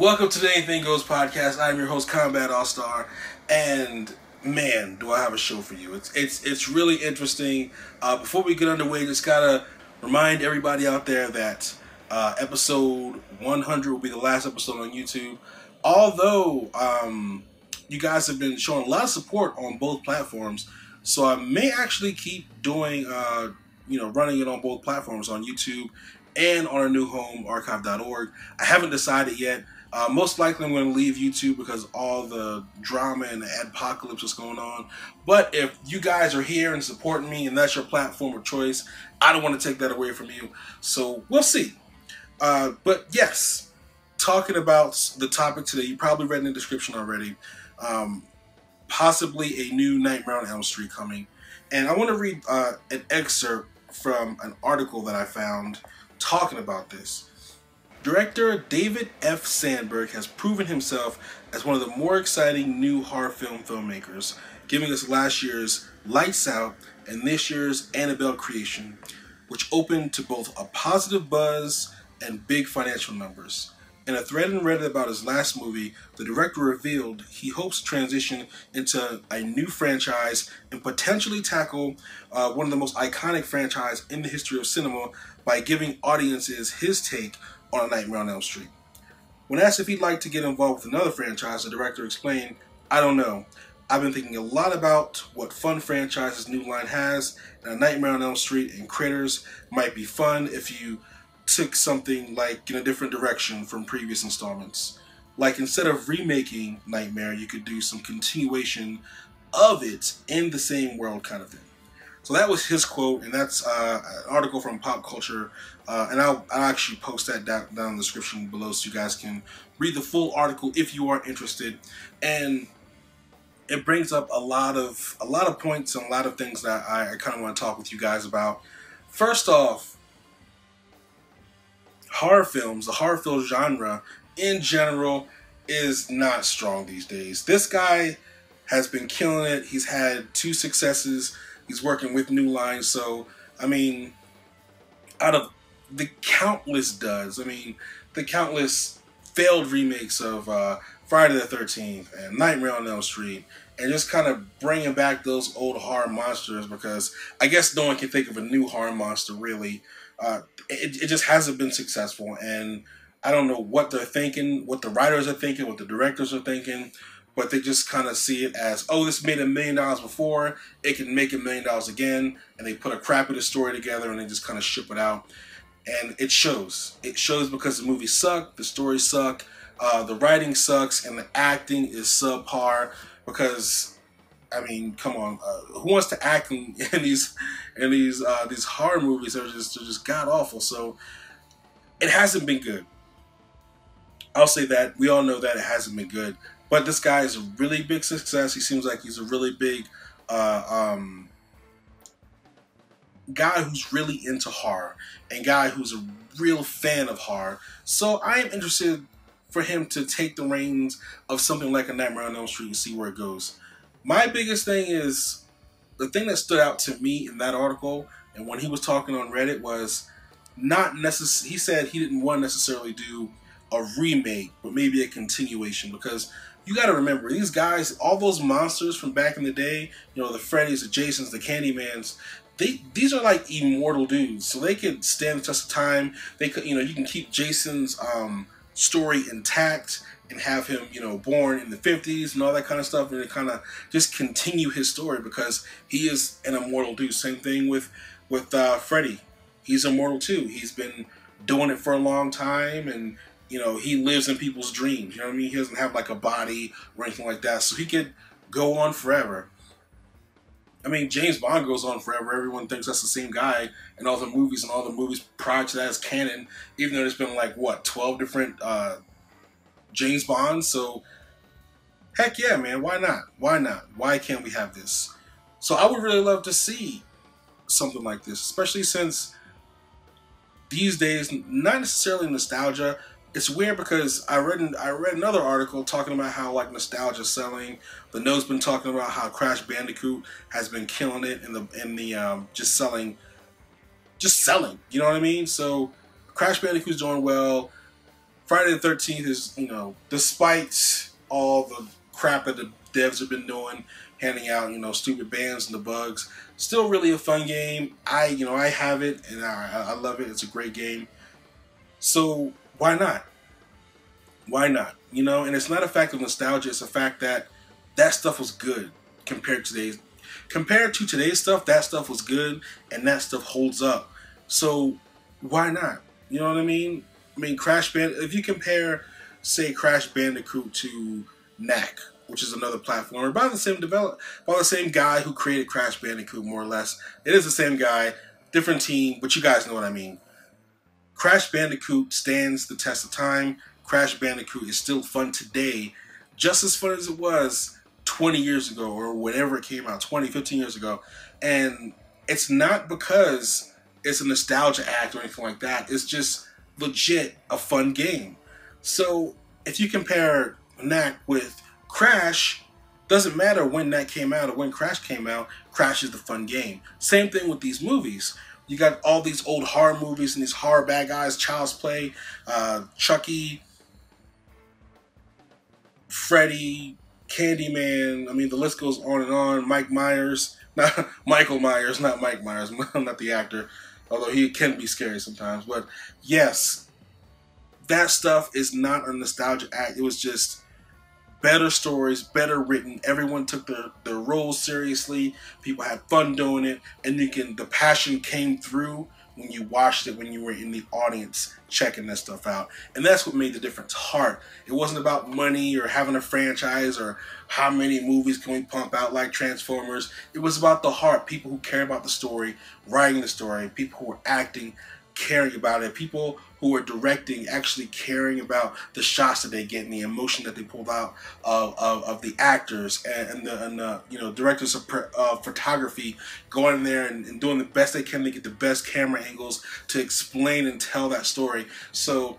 Welcome to the Anything Goes podcast. I'm your host, Kombat AllStar, and man, do I have a show for you. It's really interesting. Before we get underway, just gotta remind everybody out there that episode 100 will be the last episode on YouTube. Although you guys have been showing a lot of support on both platforms, so I may actually keep doing running it on both platforms, on YouTube and on our new home, archive.org. I haven't decided yet. Most likely I'm going to leave YouTube because all the drama and the adpocalypse is going on. But if you guys are here and supporting me and that's your platform of choice, I don't want to take that away from you. So we'll see. But yes, talking about the topic today, you probably read in the description already. Possibly a new Nightmare on Elm Street coming. And I want to read an excerpt from an article that I found talking about this. Director David F Sandberg has proven himself as one of the more exciting new horror film filmmakers, giving us last year's Lights Out and this year's Annabelle creation, which opened to both a positive buzz and big financial numbers. In a thread in Reddit about his last movie, the director revealed he hopes to transition into a new franchise and potentially tackle one of the most iconic franchises in the history of cinema by giving audiences his take on A Nightmare on Elm Street. When asked if he'd like to get involved with another franchise, the director explained, "I don't know. I've been thinking a lot about what fun franchises New Line has, and A Nightmare on Elm Street and Critters might be fun if you took something like in a different direction from previous installments. Like instead of remaking Nightmare, you could do some continuation of it in the same world kind of thing." So that was his quote, and that's an article from Pop Culture, and I'll actually post that down in the description below so you guys can read the full article if you are interested. And it brings up a lot of points and a lot of things that I kind of want to talk with you guys about. First off, horror films, the horror film genre in general is not strong these days. This guy has been killing it. He's had 2 successes. He's working with New Line, so, I mean, out of the countless the countless failed remakes of Friday the 13th and Nightmare on Elm Street, and just kind of bringing back those old horror monsters, because I guess no one can think of a new horror monster, really. It just hasn't been successful, and I don't know what they're thinking, what the writers are thinking, what the directors are thinking, but they just kind of see it as, oh, this made $1 million before, it can make $1 million again, and they put a crappy story together and they just kind of ship it out. And it shows. It shows because the movies suck, the stories suck, the writing sucks, and the acting is subpar. Because, I mean, come on, who wants to act in these horror movies? They're just god awful. So it hasn't been good. I'll say that. We all know that it hasn't been good. But this guy is a really big success. He seems like he's a really big guy who's really into horror, and guy who's a real fan of horror. So I am interested for him to take the reins of something like A Nightmare on Elm Street and see where it goes. My biggest thing is, the thing that stood out to me in that article, and when he was talking on Reddit, was not necessarily, he said he didn't want to necessarily do a remake, but maybe a continuation, because you got to remember, these guys, all those monsters from back in the day, the Freddys, the Jasons, the Candymans, these are like immortal dudes, so they could stand the test of time. They could, you can keep Jason's story intact and have him, born in the 50s and all that kind of stuff, and it kind of just continue his story because he is an immortal dude. Same thing with Freddy. He's immortal too. He's been doing it for a long time, and he lives in people's dreams. You know what I mean? He doesn't have like a body or anything like that, so he could go on forever. I mean, James Bond goes on forever. Everyone thinks that's the same guy in all the movies, and all the movies prior to that is canon, even though there's been like, what, 12 different James Bonds? So, heck yeah, man. Why not? Why not? Why can't we have this? So I would really love to see something like this, especially since these days, not necessarily nostalgia. It's weird because I read another article talking about how like nostalgia selling. The Note's been talking about how Crash Bandicoot has been killing it in the just selling. You know what I mean? So Crash Bandicoot's doing well. Friday the 13th is, you know, despite all the crap that the devs have been doing, handing out, you know, stupid bans and the bugs, still really a fun game. I have it and I love it. It's a great game. So why not? Why not? You know, and it's not a fact of nostalgia. It's a fact that that stuff was good compared to today's stuff. That stuff was good, and that stuff holds up. So why not? You know what I mean? I mean, Crash Band. If you compare, say, Crash Bandicoot to Knack, which is another platformer by the same guy who created Crash Bandicoot, more or less. It is the same guy, different team, but you guys know what I mean. Crash Bandicoot stands the test of time. Crash Bandicoot is still fun today, just as fun as it was 20 years ago or whenever it came out, 20, 15 years ago. And it's not because it's a nostalgia act or anything like that. It's just legit a fun game. So if you compare Knack with Crash, doesn't matter when Knack came out or when Crash came out, Crash is the fun game. Same thing with these movies. You got all these old horror movies and these horror bad guys, Child's Play, Chucky, Freddy, Candyman. I mean, the list goes on and on. Mike Myers, not Michael Myers, not Mike Myers, not the actor, although he can be scary sometimes. But yes, that stuff is not a nostalgia act. It was just better stories, better written. Everyone took their roles seriously. People had fun doing it, and the passion came through when you watched it, when you were in the audience checking that stuff out. And that's what made the difference hard. It wasn't about money or having a franchise or how many movies can we pump out like Transformers. It was about the heart, people who care about the story, writing the story, people who were acting, caring about it, people who are directing, actually caring about the shots that they get and the emotion that they pulled out of the actors and the you know, directors of photography going in there and doing the best they can to get the best camera angles to explain and tell that story. So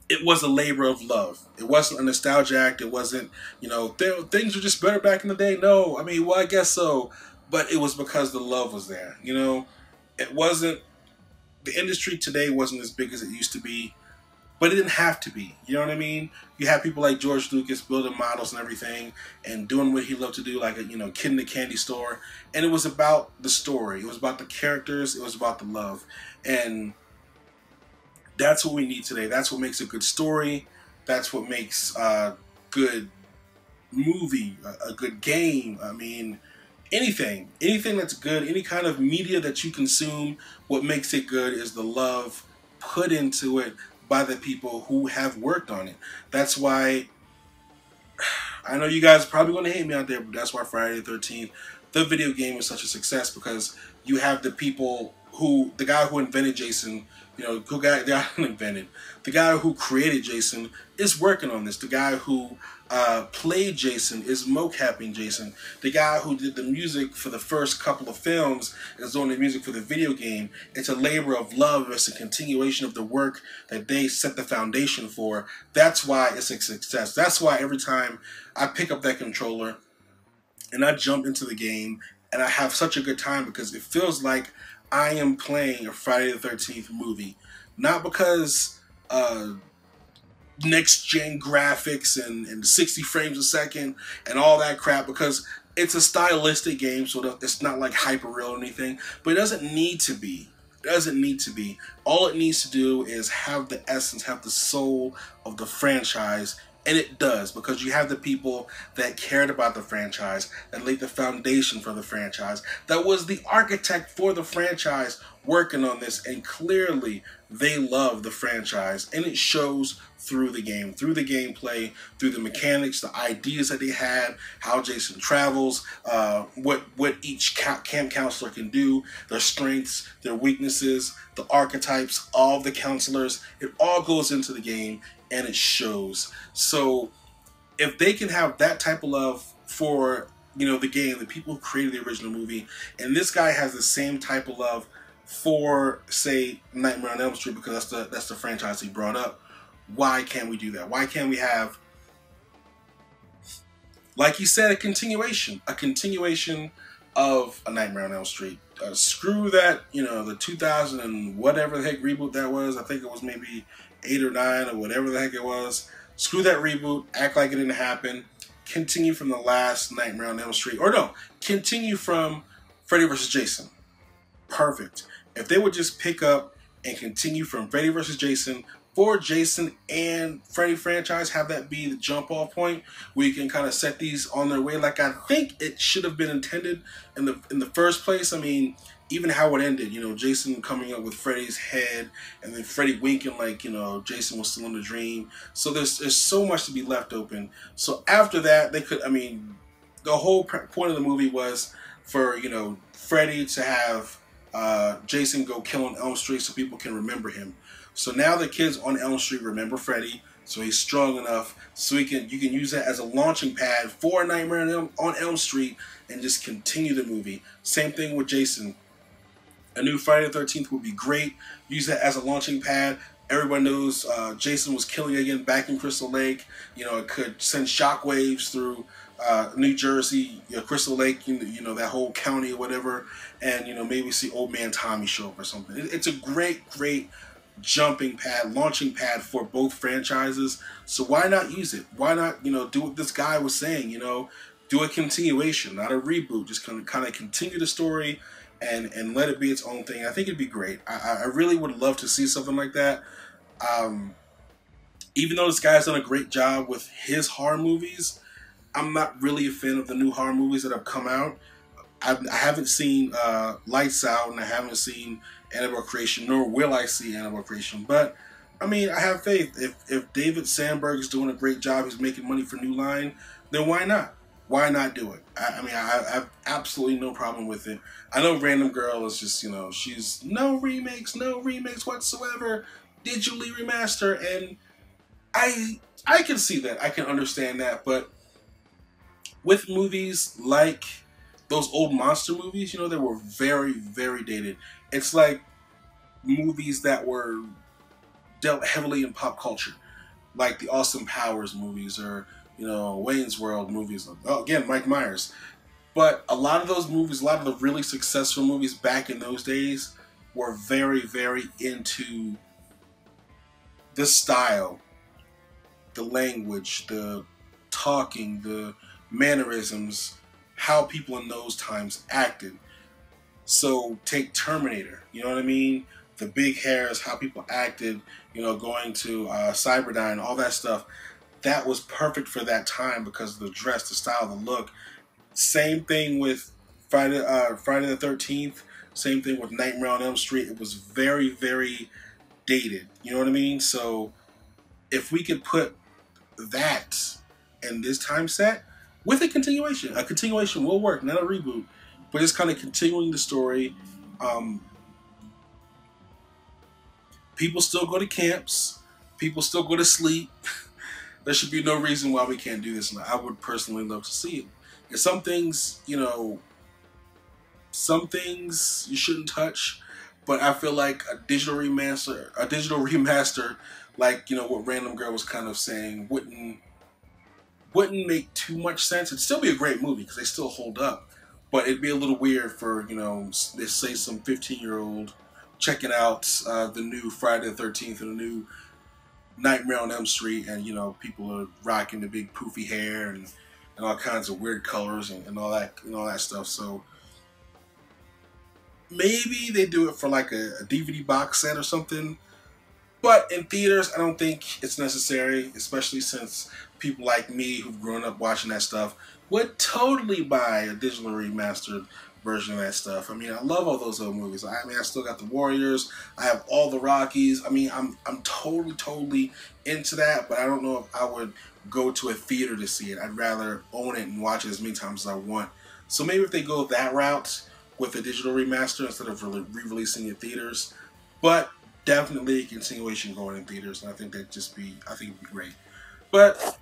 it was a labor of love. It wasn't a nostalgia act. It wasn't, you know, things were just better back in the day. No, I mean, well, I guess so, but it was because the love was there. You know, it wasn't. The industry today wasn't as big as it used to be, but it didn't have to be. You know what I mean? You have people like George Lucas building models and everything and doing what he loved to do, like a, you know, kid in the candy store. And it was about the story. It was about the characters. It was about the love. And that's what we need today. That's what makes a good story. That's what makes a good movie, a good game. I mean, anything that's good, any kind of media that you consume, what makes it good is the love put into it by the people who have worked on it. That's why, I know you guys are probably going to hate me out there, but that's why Friday the 13th, the video game, is such a success, because you have the people who, the guy who invented Jason, you know, the guy who created Jason is working on this. The guy who played Jason is mocapping Jason. The guy who did the music for the first couple of films is doing the music for the video game. It's a labor of love. It's a continuation of the work that they set the foundation for. That's why it's a success. That's why every time I pick up that controller and I jump into the game and I have such a good time, because it feels like I am playing a Friday the 13th movie. Not because next-gen graphics and 60 frames a second and all that crap, because it's a stylistic game, so it's not like hyper-real or anything, but it doesn't need to be. It doesn't need to be. All it needs to do is have the essence, have the soul of the franchise. And it does, because you have the people that cared about the franchise, that laid the foundation for the franchise, that was the architect for the franchise working on this, and clearly they love the franchise, and it shows through the game, through the gameplay, through the mechanics, the ideas that they had, how Jason travels, what each camp counselor can do, their strengths, their weaknesses, the archetypes, all of the counselors. It all goes into the game, and it shows. So if they can have that type of love for, you know, the game, the people who created the original movie, and this guy has the same type of love for, say, Nightmare on Elm Street, because that's the franchise he brought up, why can't we do that? Why can't we have, like he said, a continuation of A Nightmare on Elm Street? Screw that, you know, the 2000 and whatever the heck reboot that was. I think it was maybe 8 or 9 or whatever the heck it was. Screw that reboot. Act like it didn't happen. Continue from the last Nightmare on Elm Street. Or no, continue from Freddy vs. Jason. Perfect. If they would just pick up and continue from Freddy vs. Jason for Jason and Freddy franchise, have that be the jump off point where you can kind of set these on their way like I think it should have been intended in the first place. I mean, even how it ended, you know, Jason coming up with Freddy's head and then Freddy winking like, you know, Jason was still in the dream. So there's so much to be left open. So after that, they could, I mean, the whole point of the movie was for, you know, Freddy to have Jason go kill on Elm Street so people can remember him. So now the kids on Elm Street remember Freddy, so he's strong enough so you can use that as a launching pad for Nightmare on Elm Street and just continue the movie. Same thing with Jason. A new Friday the 13th would be great. Use that as a launching pad. Everyone knows Jason was killing again back in Crystal Lake. You know, it could send shockwaves through New Jersey, Crystal Lake, you know, that whole county or whatever. And, you know, maybe see Old Man Tommy show up or something. It's a great jumping pad, launching pad for both franchises. So why not use it? Why not, you know, do what this guy was saying, you know, do a continuation, not a reboot. Just kind of continue the story and let it be its own thing. I think it'd be great. I really would love to see something like that. Even though this guy's done a great job with his horror movies, I'm not really a fan of the new horror movies that have come out. I haven't seen Lights Out, and I haven't seen Annabelle Creation, nor will I see Annabelle Creation. But, I mean, I have faith. If David Sandberg is doing a great job, he's making money for New Line, then why not? Why not do it? I mean, I have absolutely no problem with it. I know Random Girl is just, you know, she's no remakes whatsoever, digitally remaster, and I can see that. I can understand that, but with movies like those old monster movies, you know, they were very, very dated. It's like movies that were dealt heavily in pop culture, like the Austin Powers movies or, you know, Wayne's World movies. Oh, again, Mike Myers. But a lot of those movies, a lot of the really successful movies back in those days were very, very into the style, the language, the talking, the mannerisms, how people in those times acted. So take Terminator, you know what I mean? The big hairs, how people acted, you know, going to Cyberdyne, all that stuff. That was perfect for that time because of the dress, the style, the look. Same thing with Friday the 13th. Same thing with Nightmare on Elm Street. It was very, very dated. You know what I mean? So if we could put that in this time set with a continuation will work, not a reboot, but just kind of continuing the story. People still go to camps. People still go to sleep. There should be no reason why we can't do this. And I would personally love to see it. And some things, you know, some things you shouldn't touch, but I feel like a digital remaster, like, you know, what Random Girl was kind of saying, wouldn't make too much sense. It'd still be a great movie because they still hold up, but it'd be a little weird for, you know, let's say some 15-year-old checking out the new Friday the 13th and the new Nightmare on Elm Street, and, you know, people are rocking the big poofy hair and all kinds of weird colors and all that stuff. So maybe they do it for like a DVD box set or something. But in theaters, I don't think it's necessary, especially since people like me who've grown up watching that stuff would totally buy a digital remastered version of that stuff. I mean, I love all those old movies. I mean, I still got the Warriors. I have all the Rockies. I mean, I'm totally into that, but I don't know if I would go to a theater to see it. I'd rather own it and watch it as many times as I want. So maybe if they go that route with a digital remaster instead of re-releasing it in theaters, but definitely a continuation going in theaters, and I think it'd be great. But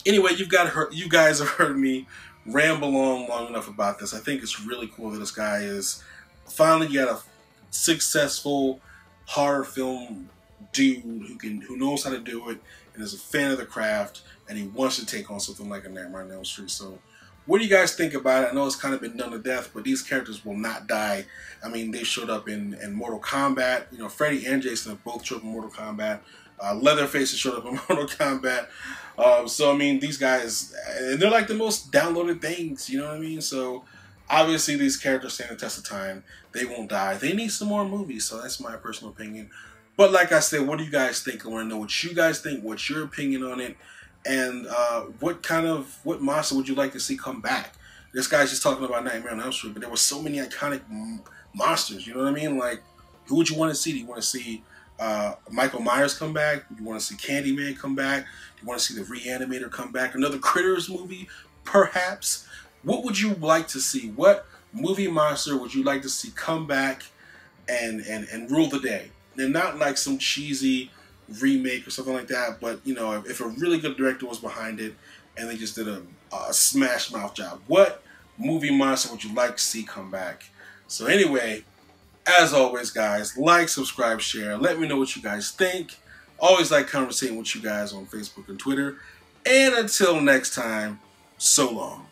anyway, you guys have heard me ramble on long enough about this. I think it's really cool that this guy is finally got a successful horror film dude who knows how to do it and is a fan of the craft, and he wants to take on something like a Nightmare on Elm Street. So what do you guys think about it? I know it's kind of been done to death, but these characters will not die. I mean, they showed up in Mortal Kombat. You know, Freddy and Jason have both showed up in Mortal Kombat. Leatherface has showed up in Mortal Kombat. So I mean, these guys, and they're like the most downloaded things. You know what I mean? So obviously, these characters stand the test of time. They won't die. They need some more movies. So that's my personal opinion. But like I said, what do you guys think? I want to know what you guys think. What's your opinion on it? And what monster would you like to see come back? This guy's just talking about Nightmare on Elm Street, but there were so many iconic monsters. You know what I mean? Like, who would you want to see? Do you want to see Michael Myers come back? Do you want to see Candyman come back? Do you want to see the Reanimator come back? Another Critters movie, perhaps? What would you like to see? What movie monster would you like to see come back and rule the day? And not like some cheesy remake or something like that, but you know, if a really good director was behind it and they just did a smash mouth job, what movie monster would you like to see come back? So anyway, as always, guys, like, subscribe, share. Let me know what you guys think. Always like conversating with you guys on Facebook and Twitter. And until next time, so long.